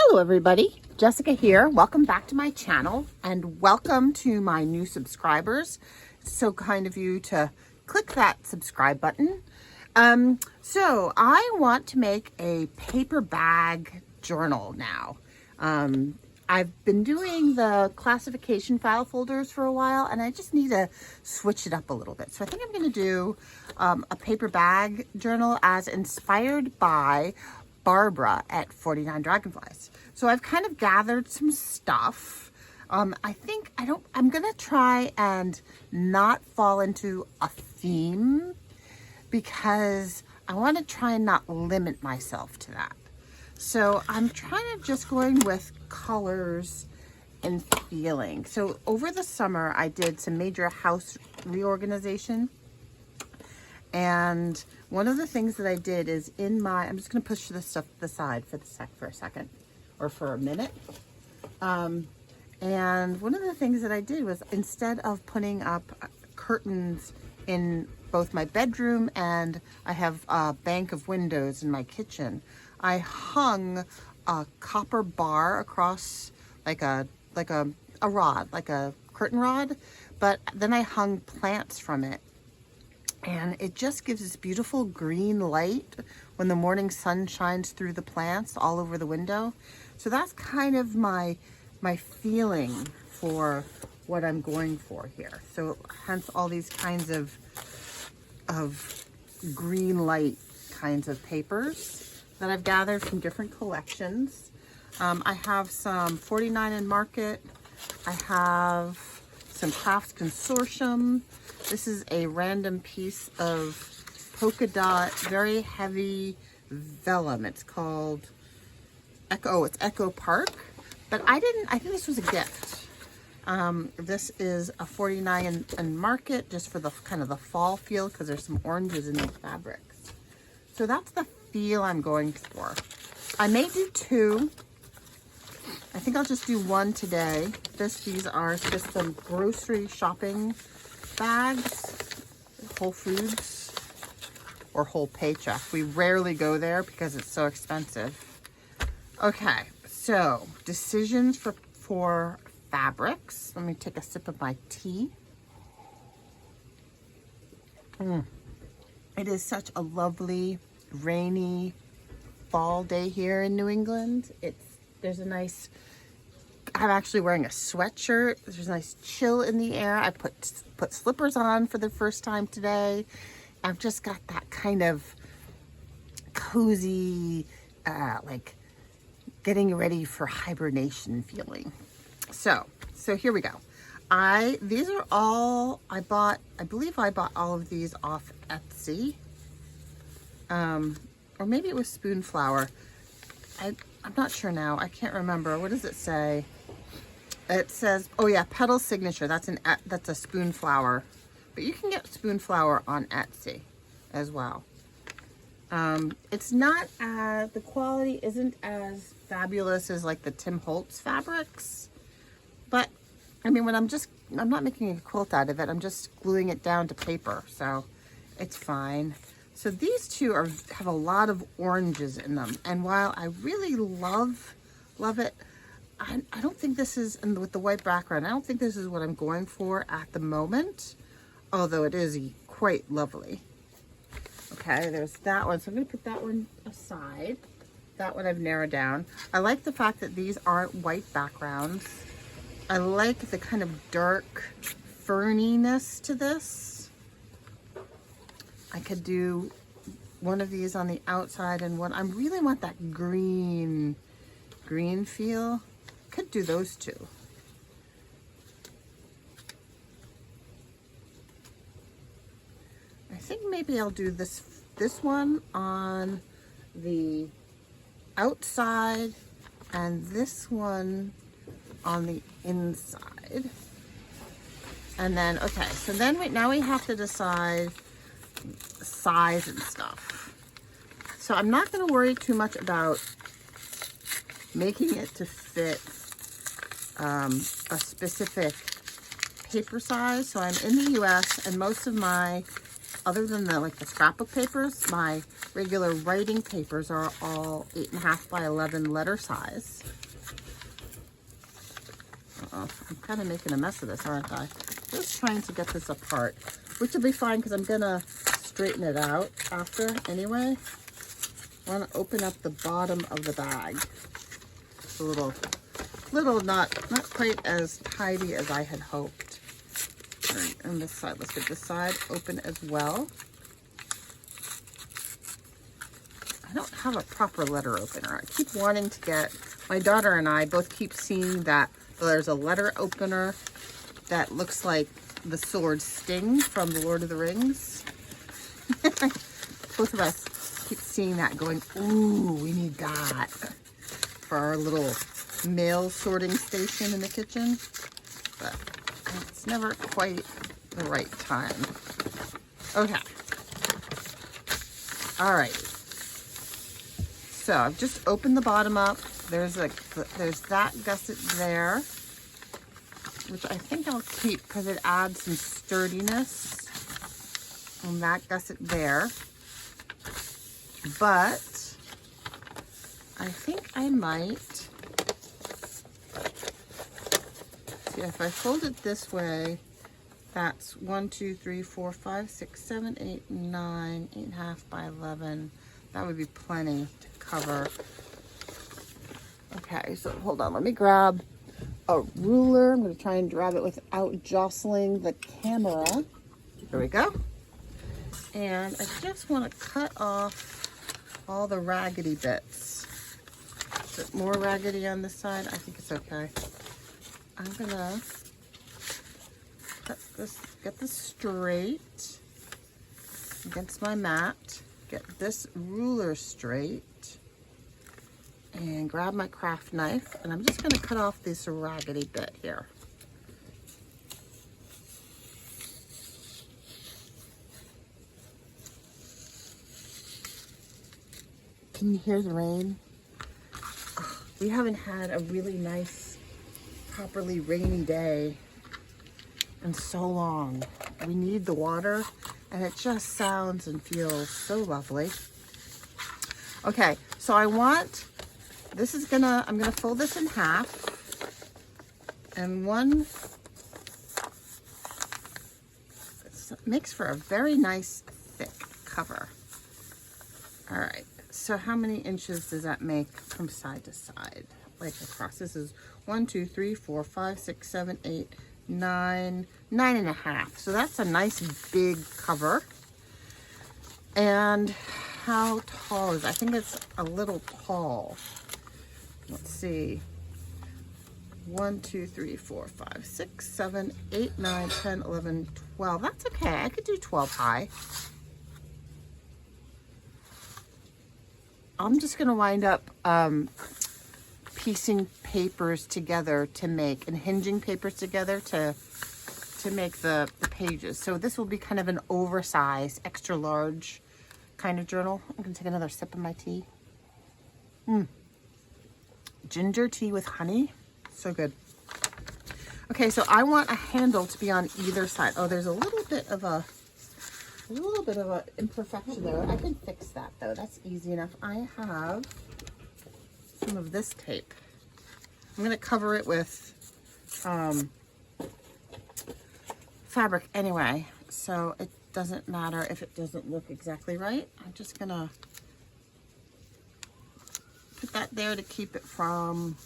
Hello everybody, Jessica here. Welcome back to my channel and welcome to my new subscribers. It's so kind of you to click that subscribe button. So I want to make a paper bag journal now. I've been doing the classification file folders for a while and I just need to switch it up a little bit. So I think I'm going to do a paper bag journal as inspired by Barbara at 49 Dragonflies. So I've kind of gathered some stuff. I'm gonna try and not fall into a theme because I want to try and not limit myself to that. So I'm trying to just going with colors and feeling. So over the summer I did some major house reorganization. And one of the things that I did is I'm just going to push this stuff to the side for a second or for a minute. And one of the things that I did was instead of putting up curtains in both my bedroom and I have a bank of windows in my kitchen, I hung a copper bar across like a rod, like a curtain rod, but then I hung plants from it. And it just gives this beautiful green light when the morning sun shines through the plants all over the window. So that's kind of my feeling for what I'm going for here. So hence all these kinds of green light kinds of papers that I've gathered from different collections. I have some 49 and Market. I have some Crafts Consortium. This is a random piece of polka dot, very heavy vellum. It's called it's Echo Park, but I think this was a gift. This is a 49 and Market just for the kind of the fall feel because there's some oranges in these fabrics. So that's the feel I'm going for. I may do two. I think I'll just do one today. These are just some grocery shopping bags, Whole Foods or Whole Paycheck. We rarely go there because it's so expensive. Okay, so decisions for fabrics. Let me take a sip of my tea. It is such a lovely, rainy fall day here in New England. I'm actually wearing a sweatshirt. There's a nice chill in the air. I put slippers on for the first time today. I've just got that kind of cozy, like getting ready for hibernation feeling. So here we go. I believe I bought all of these off Etsy. Or maybe it was Spoonflower. I'm not sure now. I can't remember. What does it say? It says, oh yeah, Petal Signature. That's a Spoonflower. But you can get Spoonflower on Etsy as well. It's not the quality isn't as fabulous as like the Tim Holtz fabrics. But I mean, I'm not making a quilt out of it. I'm just gluing it down to paper. So it's fine. So these two have a lot of oranges in them. And while I really love it, I don't think this is, and with the white background, I don't think this is what I'm going for at the moment. Although it is quite lovely. Okay, there's that one. So I'm going to put that one aside. That one I've narrowed down. I like the fact that these aren't white backgrounds. I like the kind of dark ferniness to this. I could do one of these on the outside and one. I really want that green feel. Could do those two. I think maybe I'll do this one on the outside and this one on the inside. And then, okay, so then now we have to decide size and stuff. So I'm not going to worry too much about making it to fit a specific paper size. So I'm in the US and most of my, other than the scrapbook papers, my regular writing papers are all 8.5 by 11 letter size. Uh-oh, I'm kind of making a mess of this, aren't I? Just trying to get this apart, which will be fine because I'm gonna straighten it out after anyway. I want to open up the bottom of the bag. It's a little not quite as tidy as I had hoped. And this side, let's get this side open as well. I don't have a proper letter opener. I keep wanting to get, my daughter and I both keep seeing that there's a letter opener that looks like the sword Sting from the Lord of the Rings. Both of us keep seeing that going, ooh, we need that for our little mail sorting station in the kitchen. But it's never quite the right time. Okay. All right. So I've just opened the bottom up. There's that gusset there, which I think I'll keep because it adds some sturdiness. And that gusset there. But I think I might, see, if I fold it this way, that's 1, 2, 3, 4, 5, 6, 7, 8, 9, 8.5 by 11. That would be plenty to cover. Okay, so hold on, let me grab a ruler. I'm going to try and grab it without jostling the camera. There we go. And I just want to cut off all the raggedy bits. Is it more raggedy on this side? I think it's okay. I'm gonna get this straight against my mat, get this ruler straight, and grab my craft knife, and I'm just gonna cut off this raggedy bit here. Can you hear the rain? We haven't had a really nice, properly rainy day in so long. We need the water, and it just sounds and feels so lovely. Okay, so I'm gonna fold this in half, and it makes for a very nice thick cover. All right. So how many inches does that make from side to side, like across? This is 1, 2, 3, 4, 5, 6, 7, 8, 9, 9.5. So that's a nice big cover. And how tall is it? I think it's a little tall. Let's see. 1, 2, 3, 4, 5, 6, 7, 8, 9, 10, 11, 12. That's okay. I could do 12 high. I'm just going to wind up piecing papers together to make, and hinging papers together to make the pages. So this will be kind of an oversized, extra large kind of journal. I'm going to take another sip of my tea. Ginger tea with honey. So good. Okay, so I want a handle to be on either side. Oh, there's a little bit of a imperfection there. I can fix that though. That's easy enough. I have some of this tape. I'm going to cover it with fabric anyway, so it doesn't matter if it doesn't look exactly right. I'm just going to put that there to keep it from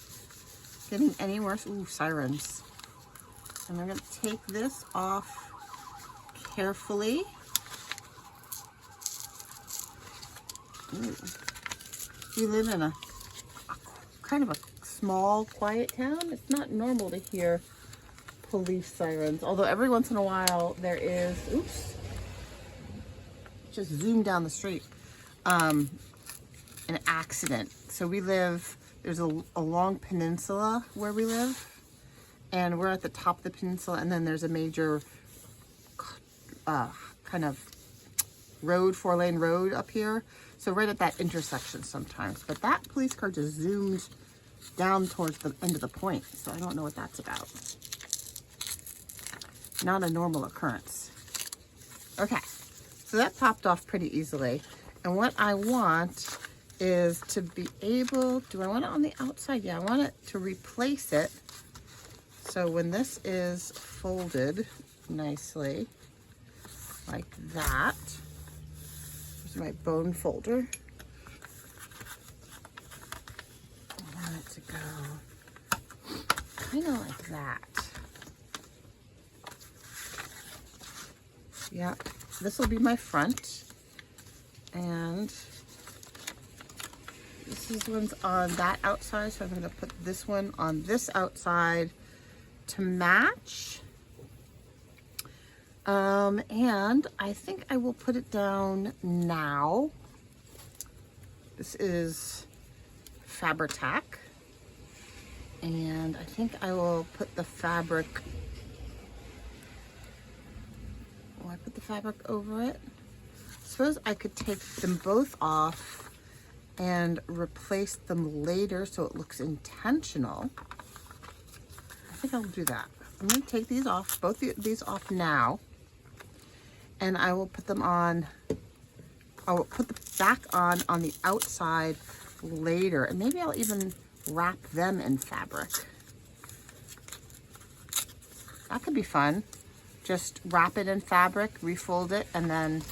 getting any worse. Ooh, sirens. And I'm going to take this off carefully. Ooh. We live in a kind of a small, quiet town. It's not normal to hear police sirens, although every once in a while there is, oops, just zoom down the street, an accident. So there's a long peninsula where we live, and we're at the top of the peninsula, and then there's a major kind of road, 4-lane road up here. So right at that intersection sometimes. But that police car just zoomed down towards the end of the point. So I don't know what that's about. Not a normal occurrence. Okay, so that popped off pretty easily. And what I want is to be able, do I want it on the outside? Yeah, I want it to replace it So when this is folded nicely, like that, here's my bone folder. I want it to go kind of like that. Yeah, this will be my front, and this one's on that outside, so I'm going to put this one on this outside to match. And I think I will put it down now. This is Fabri-Tac, and I think I will put the fabric. Will I put the fabric over it? I suppose I could take them both off and replace them later so it looks intentional. I think I'll do that. I'm going to take these off, both these off now, and I will put them on. I will put the back on the outside later, and maybe I'll even wrap them in fabric. That could be fun. Just wrap it in fabric, refold it, and then,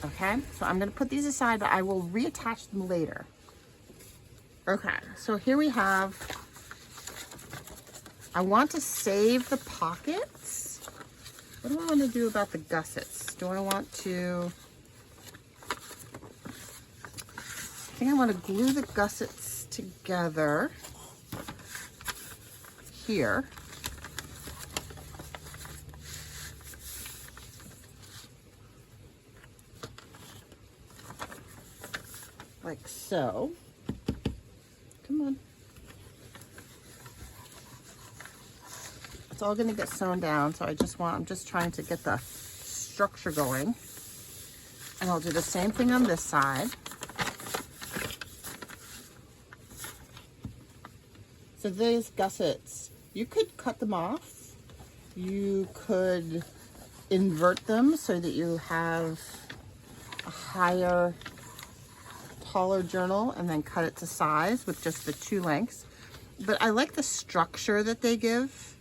okay? So I'm gonna put these aside, but I will reattach them later. Okay, so here we have, I want to save the pockets. What do I want to do about the gussets? Do I want to, I think I want to glue the gussets together here. Like so. Come on. It's all going to get sewn down, so I'm just trying to get the structure going. And I'll do the same thing on this side. So these gussets, you could cut them off. You could invert them so that you have a higher, taller journal and then cut it to size with just the two lengths. But I like the structure that they give.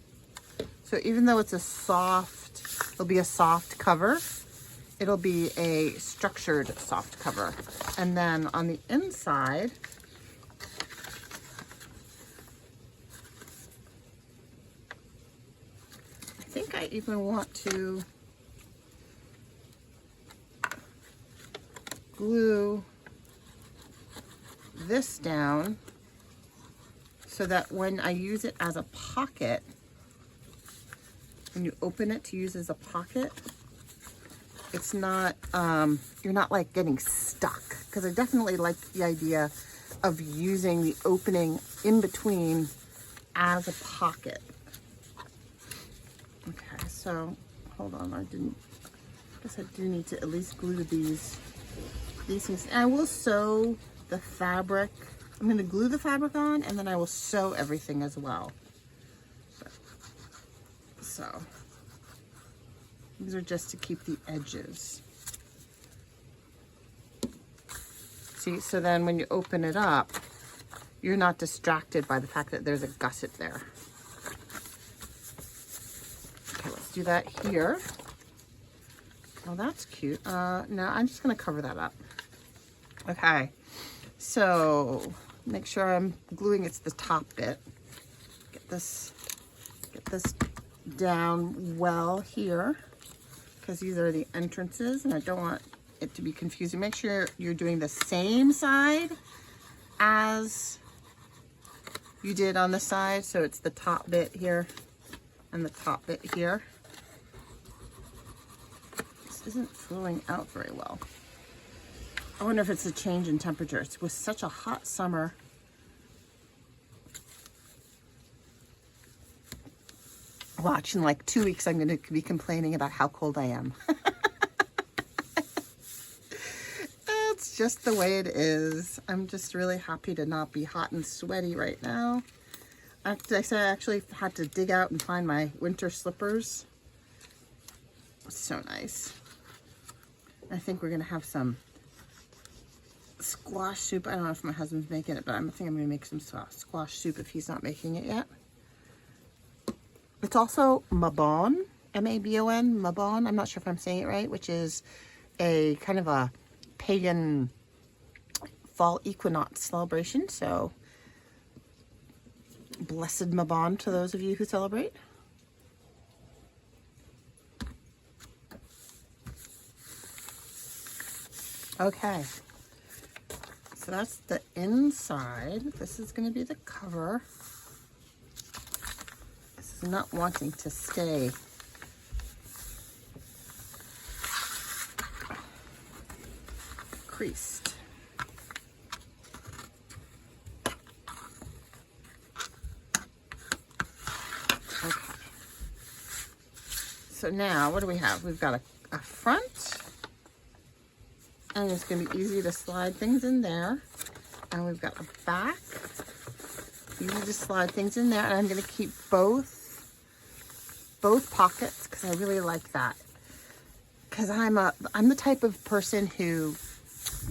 So even though it's it'll be a soft cover, it'll be a structured soft cover. And then on the inside, I think I even want to glue this down so that when I use it as a pocket, when you open it to use as a pocket, it's not, you're not like getting stuck. Because I definitely like the idea of using the opening in between as a pocket. Okay, so hold on, I guess I do need to at least glue these things. And I will sew the fabric. I'm going to glue the fabric on, and then I will sew everything as well. So these are just to keep the edges. See, so then when you open it up, you're not distracted by the fact that there's a gusset there. Okay, let's do that here. Oh, that's cute. No, I'm just going to cover that up. Okay. So make sure I'm gluing it's the top bit. Get this down well here, because these are the entrances and I don't want it to be confusing. Make sure you're doing the same side as you did on the side. So it's the top bit here and the top bit here. This isn't flowing out very well. I wonder if it's a change in temperature. It was such a hot summer. Watch, in like 2 weeks, I'm going to be complaining about how cold I am. It's just the way it is. I'm just really happy to not be hot and sweaty right now. I actually had to dig out and find my winter slippers. So nice. I think we're going to have some squash soup. I don't know if my husband's making it, but I think I'm going to make some squash soup if he's not making it yet. It's also Mabon, M-A-B-O-N, Mabon. I'm not sure if I'm saying it right, which is a kind of a pagan fall equinox celebration. So blessed Mabon to those of you who celebrate. Okay, so that's the inside. This is going to be the cover. This is not wanting to stay creased. Okay. So now, what do we have? We've got a front, and it's going to be easy to slide things in there. And we've got a back, easy to slide things in there. And I'm going to keep both pockets because I really like that. Because I'm the type of person who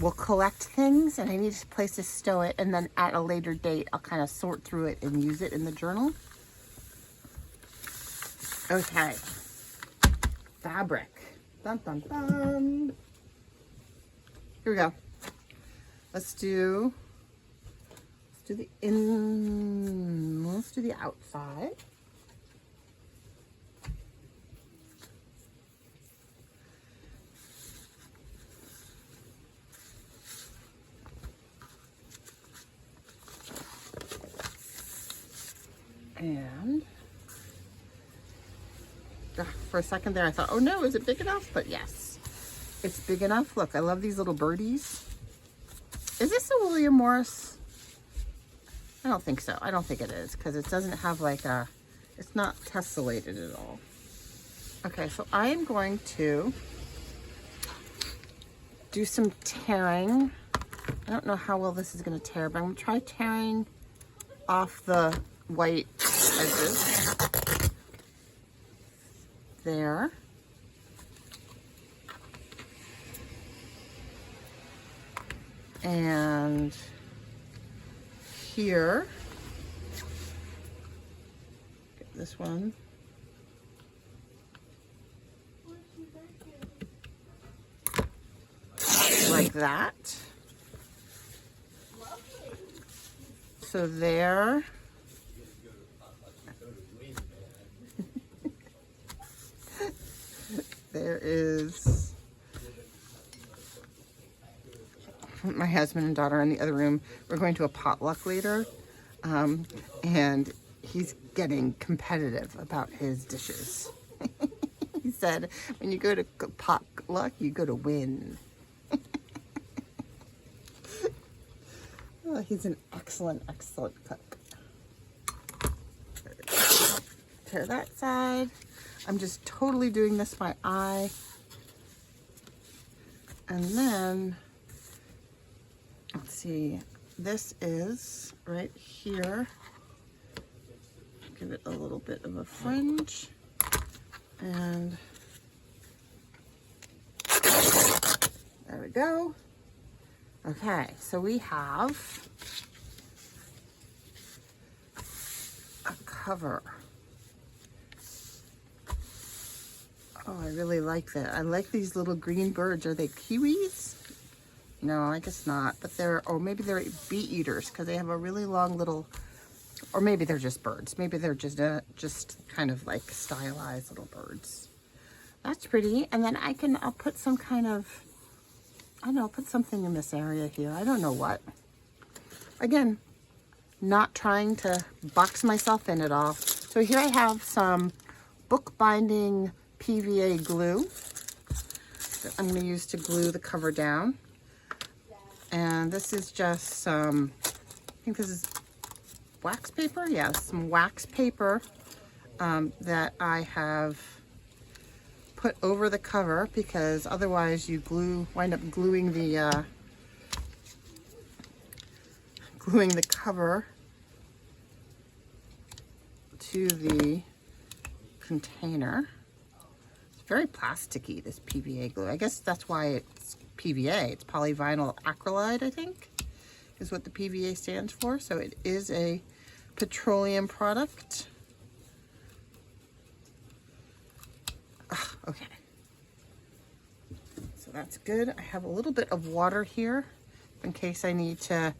will collect things, and I need a place to stow it, and then at a later date I'll kind of sort through it and use it in the journal. Okay, fabric. Dun, dun, dun. Here we go. Let's do the outside. And for a second there I thought, oh no, is it big enough? But yes, it's big enough. Look, I love these little birdies. Is this a William Morris? I don't think so. I don't think it is, because it doesn't have like it's not tessellated at all. Okay, so I am going to do some tearing. I don't know how well this is going to tear, but I'm going to try tearing off the white edges. There. And here, get this one. Like that. So there. There is my husband and daughter in the other room. We're going to a potluck later, and he's getting competitive about his dishes. He said, when you go to potluck, you go to win. Oh, he's an excellent, excellent cook. Tear that side. I'm just totally doing this by eye. And then, let's see, this is right here. Give it a little bit of a fringe. And there we go. Okay, so we have a cover. Oh, I really like that. I like these little green birds. Are they kiwis? No, I guess not. But or maybe they're bee eaters, because they have a really long little, or maybe they're just birds. Maybe they're just kind of like stylized little birds. That's pretty. And then I'll put some kind of, I don't know, put something in this area here. I don't know what. Again, not trying to box myself in at all. So here I have some bookbinding PVA glue that I'm going to use to glue the cover down. And this is just some, I think this is wax paper. Yeah, some wax paper that I have put over the cover, because otherwise you wind up gluing the cover to the container. It's very plasticky, this PVA glue. I guess that's why it's PVA. It's polyvinyl acrylide, I think, is what the PVA stands for. So it is a petroleum product. Okay. So that's good. I have a little bit of water here in case I need to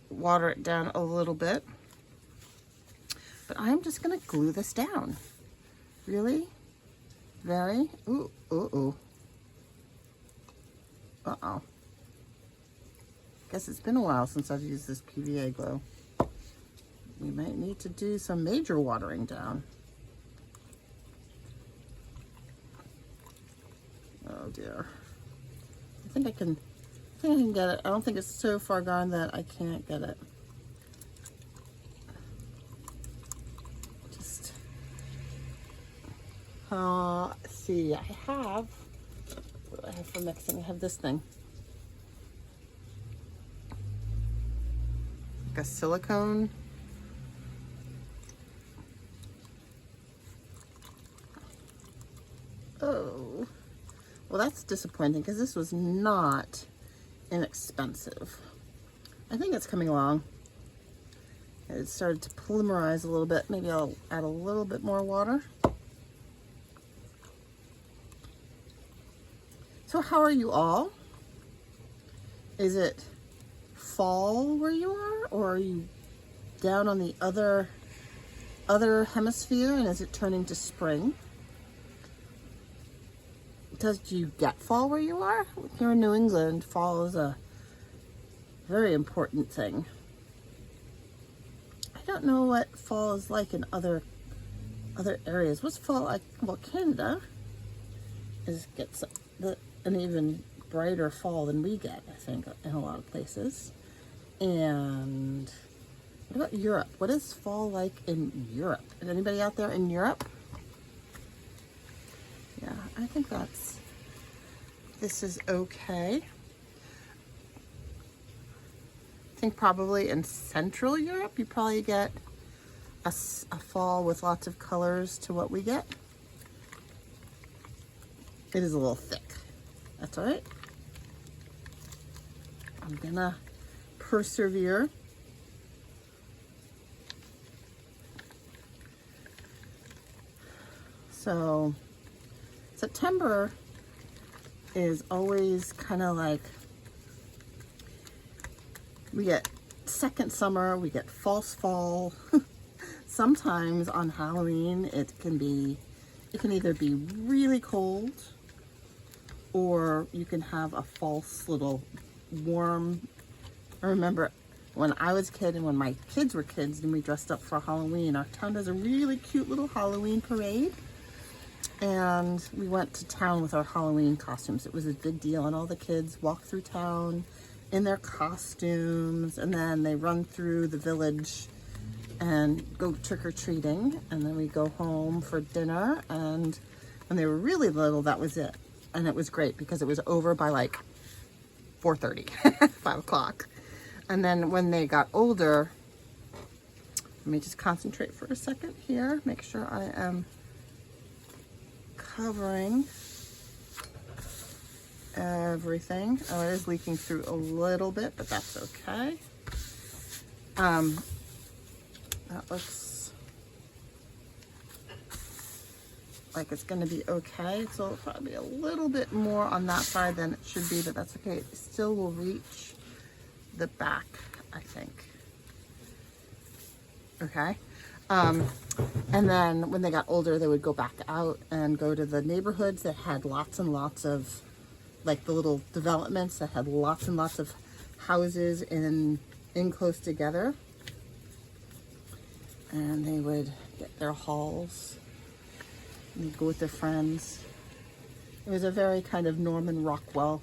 water it down a little bit. But I'm just gonna glue this down. Really? Very? Ooh, ooh, ooh. Uh-oh. Guess it's been a while since I've used this PVA glue. We might need to do some major watering down. Oh dear. I think I can get it. I don't think it's so far gone that I can't get it. Just let's see, I have, what do I have for mixing? I have this thing. Like a silicone. Oh, well that's disappointing because this was not inexpensive. I think it's coming along. It started to polymerize a little bit. Maybe I'll add a little bit more water. So how are you all? Is it fall where you are, or are you down on the other hemisphere, and is it turning to spring? Do you get fall where you are? Here in New England, fall is a very important thing. I don't know what fall is like in other areas. What's fall like? Well, Canada gets an even brighter fall than we get, I think, in a lot of places. And what about Europe? What is fall like in Europe? Is anybody out there in Europe? Yeah, I think this is okay. I think probably in Central Europe, you probably get a fall with lots of colors to what we get. It is a little thick. That's all right. I'm gonna persevere. So September is always kind of like, we get second summer, we get false fall. Sometimes on Halloween it can either be really cold, or you can have a false little warm. I remember when I was a kid and when my kids were kids and we dressed up for Halloween, our town does a really cute little Halloween parade. And we went to town with our Halloween costumes. It was a big deal, and all the kids walk through town in their costumes, and then they run through the village and go trick-or-treating, and then we go home for dinner. And when they were really little, that was it. And it was great because it was over by like 4:30, 5 o'clock. And then when they got older, let me just concentrate for a second here, make sure I am covering everything. Oh, it is leaking through a little bit, but that's okay. That looks like it's going to be okay. So it'll probably be a little bit more on that side than it should be, but that's okay. It still will reach the back, I think. Okay. And then when they got older, they would go back out and go to the neighborhoods that had lots and lots of, like the little developments that had lots and lots of houses in close together. And they would get their hauls and they'd go with their friends. It was a very kind of Norman Rockwell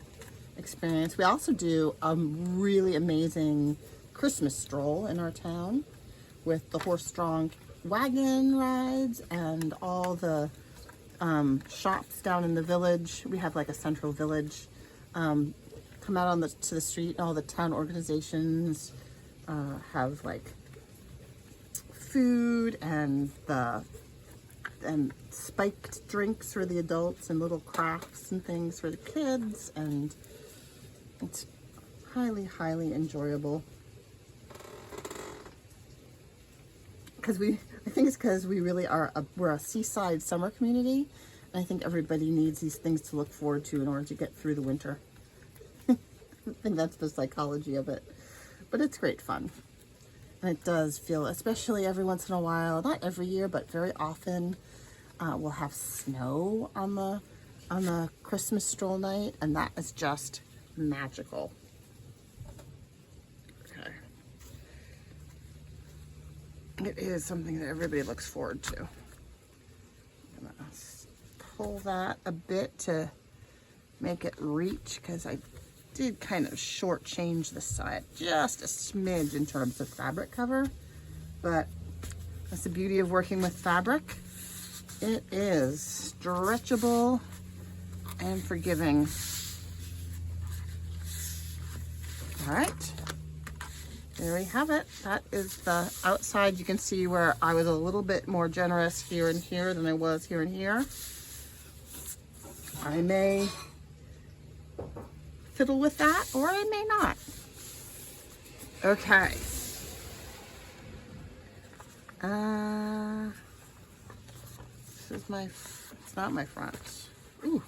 experience. We also do a really amazing Christmas stroll in our town with the horse-drawn wagon rides and all the shops down in the village. We have like a central village. Come out to the street, and all the town organizations have like food and spiked drinks for the adults and little crafts and things for the kids, and it's highly, highly enjoyable. I think it's because we really are we're a seaside summer community, I think everybody needs these things to look forward to in order to get through the winter. I think that's the psychology of it. But it's great fun. And it does feel, especially every once in a while, not every year, but very often, we'll have snow on the Christmas stroll night, and that is just magical. Okay. It is something that everybody looks forward to. I'm gonna pull that a bit to make it reach, because I did kind of shortchange the side just a smidge in terms of fabric cover, but that's the beauty of working with fabric. It is stretchable and forgiving. All right, there we have it. That is the outside. You can see where I was a little bit more generous here and here than I was here and here. I may fiddle with that, or I may not. Okay. This is it's not my front. Ooh,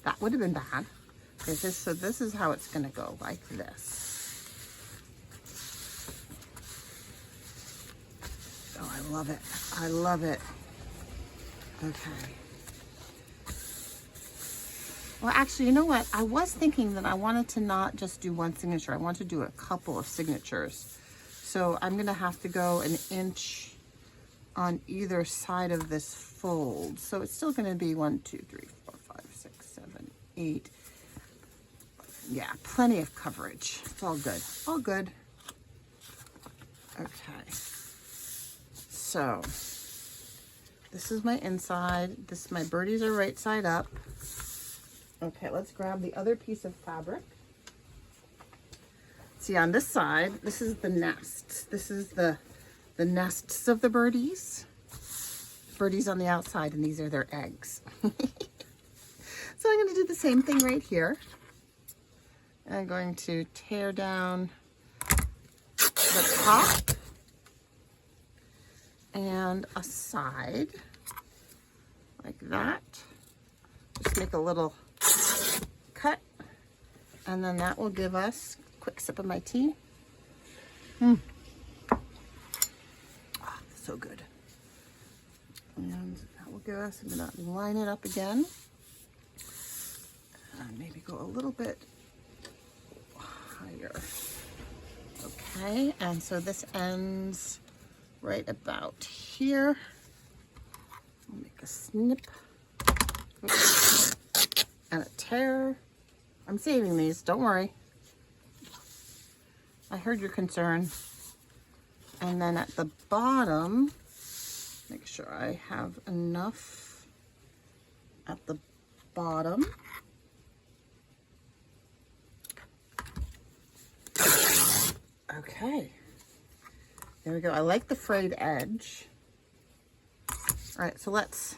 that would have been bad. Okay, so this is how it's gonna go, like this. Oh, I love it. I love it. Okay. Well, actually, you know what? I was thinking that I wanted to not just do one signature. I want to do a couple of signatures. So I'm going to have to go an inch on either side of this fold. So it's still going to be 1, 2, 3, 4, 5, 6, 7, 8. Yeah, plenty of coverage. It's all good. All good. Okay. So this is my inside. My birdies are right side up. Okay, let's grab the other piece of fabric. See, on this side, this is the nest. This is the nests of the birdies. Birdies on the outside, and these are their eggs. So I'm going to do the same thing right here. I'm going to tear down the top and a side like that. Just make a little cut, and then that will give us a quick sip of my tea. Oh, so good. And that will give us, I'm going to line it up again and maybe go a little bit higher. Okay, and so this ends right about here. I'll make a snip. Oops. And a tear. I'm saving these, don't worry. I heard your concern. And then at the bottom, make sure I have enough at the bottom. Okay. There we go. I like the frayed edge. All right, so let's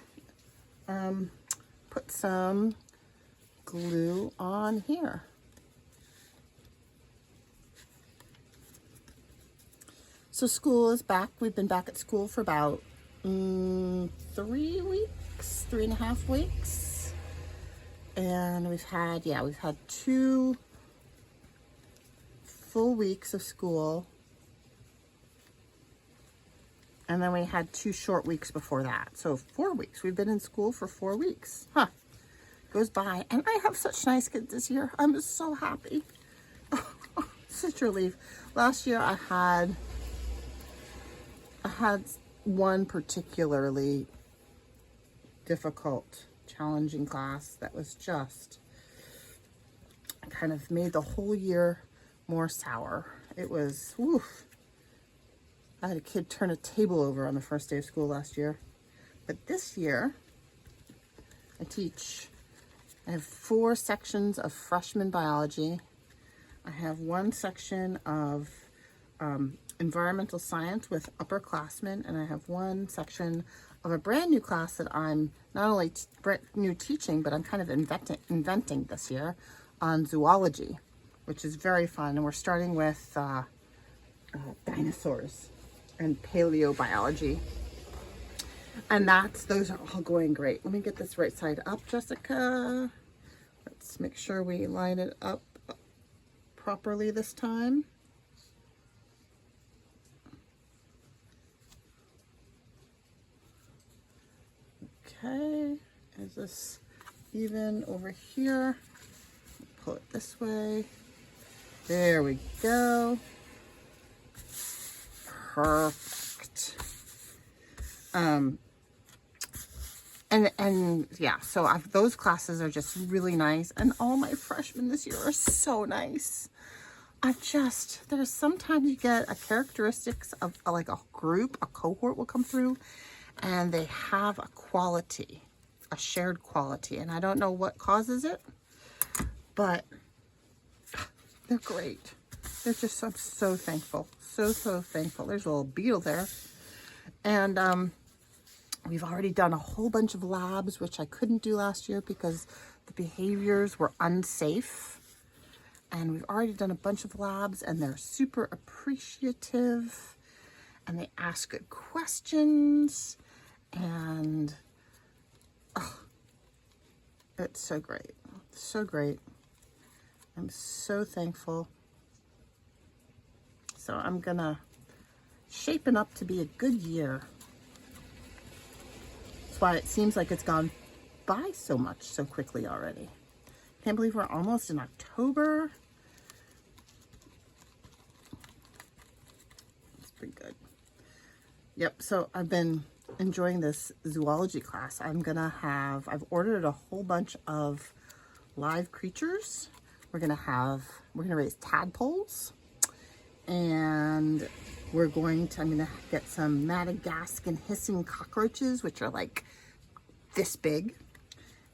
put some glue on here. So school is back. We've been back at school for about 3 weeks, 3.5 weeks. And we've had 2 full weeks of school. And then we had 2 short weeks before that. So 4 weeks. We've been in school for 4 weeks. Huh. Goes by. And I have such nice kids this year. I'm just so happy. Such relief. Last year I had one particularly difficult, challenging class that was just kind of made the whole year more sour. It was, woof. I had a kid turn a table over on the first day of school last year. But this year, I have 4 sections of freshman biology. I have 1 section of environmental science with upperclassmen, and I have 1 section of a brand new class that I'm not only new teaching, but I'm kind of inventing this year on zoology, which is very fun. And we're starting with dinosaurs and paleobiology. And those are all going great. Let me get this right side up, Jessica. Let's make sure we line it up properly this time. Okay, is this even over here? Pull it this way. There we go. Perfect. And yeah, so those classes are just really nice, and all my freshmen this year are so nice. There's sometimes you get a characteristics of like a group, a cohort will come through, and they have a quality, a shared quality, and I don't know what causes it, but they're great. They're just, I'm so thankful, so thankful. There's a little beetle there. And we've already done a whole bunch of labs, which I couldn't do last year because the behaviors were unsafe. And we've already done a bunch of labs, and they're super appreciative, and they ask good questions, and it's so great. So great. I'm so thankful. So I'm gonna shaping up to be a good year. That's why it seems like it's gone by so quickly already. Can't believe we're almost in October. It's pretty good. Yep, so I've been enjoying this zoology class. I've ordered a whole bunch of live creatures. We're gonna raise tadpoles, and I'm gonna get some Madagascan hissing cockroaches, which are like this big,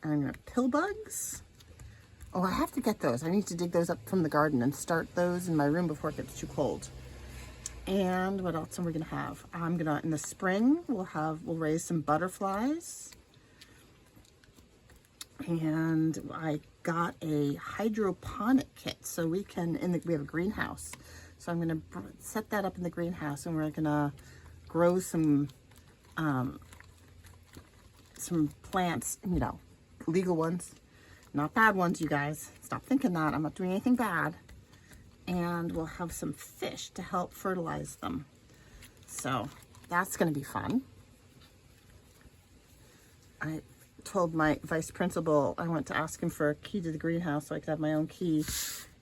and I'm gonna pill bugs. Oh, I have to get those. I need to dig those up from the garden and start those in my room before it gets too cold. And what else are we gonna have? In the spring, we'll raise some butterflies. And I got a hydroponic kit, so we have a greenhouse. So I'm gonna set that up in the greenhouse, and we're gonna grow some plants, legal ones, not bad ones, you guys. Stop thinking that. I'm not doing anything bad. And we'll have some fish to help fertilize them. So that's gonna be fun. I told my vice principal, I went to ask him for a key to the greenhouse so I could have my own key,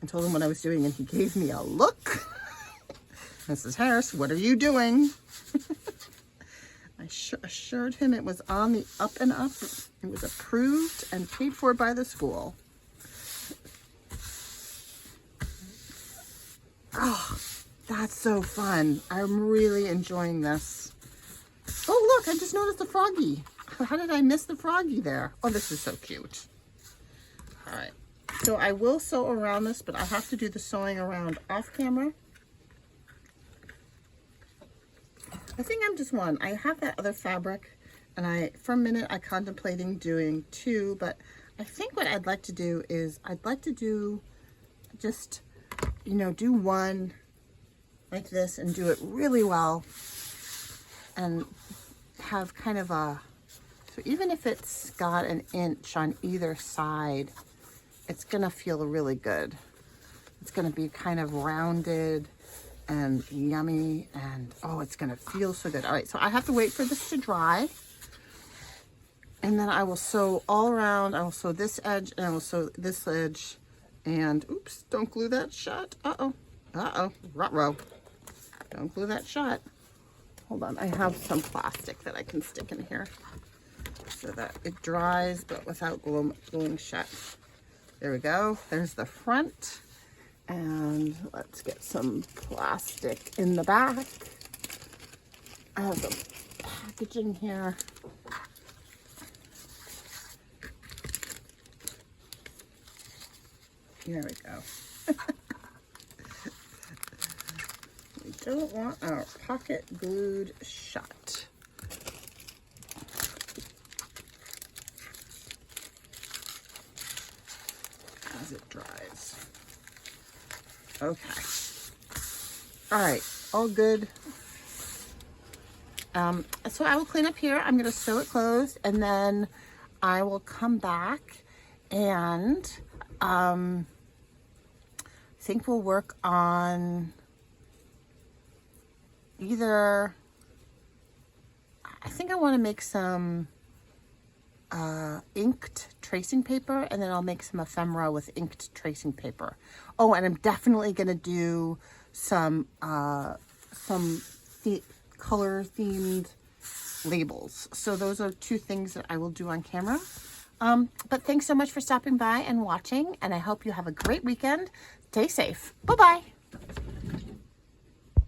and told him what I was doing, and he gave me a look. Mrs. Harris, what are you doing? I assured him it was on the up and up. It was approved and paid for by the school. Oh, that's so fun. I'm really enjoying this. Oh, look, I just noticed a froggy. How did I miss the froggy there? Oh, this is so cute. All right. So I will sew around this, but I have to do the sewing around off camera. I think I'm just one. I have that other fabric, and for a minute, I contemplating doing two, but I think what I'd like to do is just, do one like this and do it really well, and have kind of so even if it's got an inch on either side, it's gonna feel really good. It's gonna be kind of rounded and yummy, and oh, it's gonna feel so good. All right, so I have to wait for this to dry, and then I will sew all around. I will sew this edge, and I will sew this edge, and oops, don't glue that shut. Ruh-roh. Don't glue that shut. Hold on, I have some plastic that I can stick in here so that it dries, but without gluing shut. There we go. There's the front. And let's get some plastic in the back. I have some packaging here. There we go. We don't want our pocket glued shut. As it dries. Okay. All right, all good. So I will clean up here. I'm going to sew it closed, and then I will come back and I think we'll work on either, I think I want to make some inked tracing paper, and then I'll make some ephemera with inked tracing paper. Oh, and I'm definitely going to do some color themed labels. So those are two things that I will do on camera. But thanks so much for stopping by and watching, and I hope you have a great weekend. Stay safe. Bye-bye.